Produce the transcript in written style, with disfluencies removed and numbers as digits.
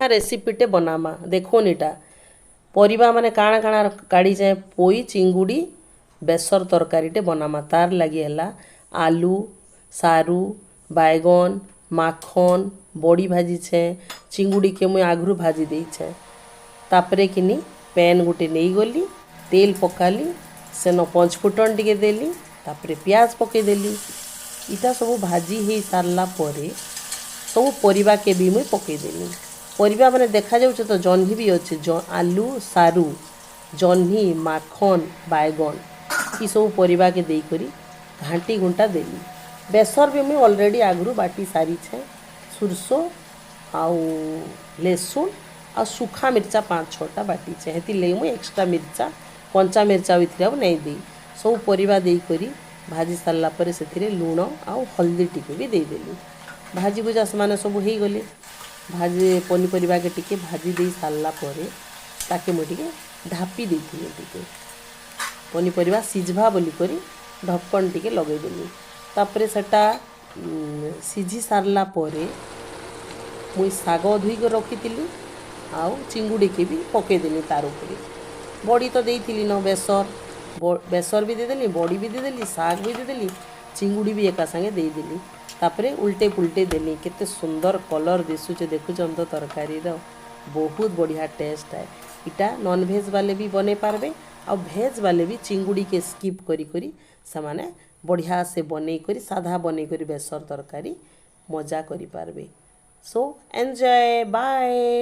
रेसिपीटे बनामा देखुन इटा परिबा माने काଣା काଣା काढ़ी जाए पोई चिंगुड़ी बेसर तरकारीटे बनामा तार लगी है आलू सारू बैगन माखन बड़ी भाजी छे चिंगुड़ी के मुई आगरू भाजी दी छे तापरे किनी पैन गुटे नहीं गली तेल पकाली सेन पंचफुटन टिके देली तापरे प्याज पके देली इटा सब भाजी हो सारला परे सब परिबा के भी मुई पके देली परिबा माने देखा जाउछ तो जह्नी भी अच्छे आलू सारू जह्नी माखन बैगन ये सब परिबा के देई करी घाटी घुंटा देली बेसर भी मुई ऑलरेडी आगरू बाटी सारी छे सुरसो आउ लेसुन आ सुखा मिर्चा 5-6टा बाटी छे हेती ले मुई एक्स्ट्रा मिर्चा कंचा मिर्चा भी नहीं दी सब परिबा देई करी भाजी सारला परे सेथिरे लूण आउ हल्दी टिके भी दे देली भाजी भुजा से सब हो गले भाजी पनीपरिया के टिके भाजी दे सारला परे ताके मुझे ढापी देती टिके पनीपरिया सिझवा बोली करी ढक्कन टिके लगेदेली तापरे सेटा सिझी सारला परे मुई साग धुईक रखी आउ चिंगुड़ी के भी पकेदेली तार उपरे बड़ी तो देती न बेसर भी देदेली बड़ी भी देदेली साग भी देदेली चिंगुड़ी भी एका संगे देदेली तापरे उल्टे पुल्टे देली केते सुंदर कलर दिशुचे देखुचन तो तरकारी बहुत बढ़िया टेस्ट है इटा नॉन भेज वाले भी बने पारबे आ भेज वाले भी चिंगुड़ी के स्किप करी करी समाने बढ़िया से बने करी साधा बने करी बेसर तरकारी मजा करी पारबे सो एंजॉय बाय।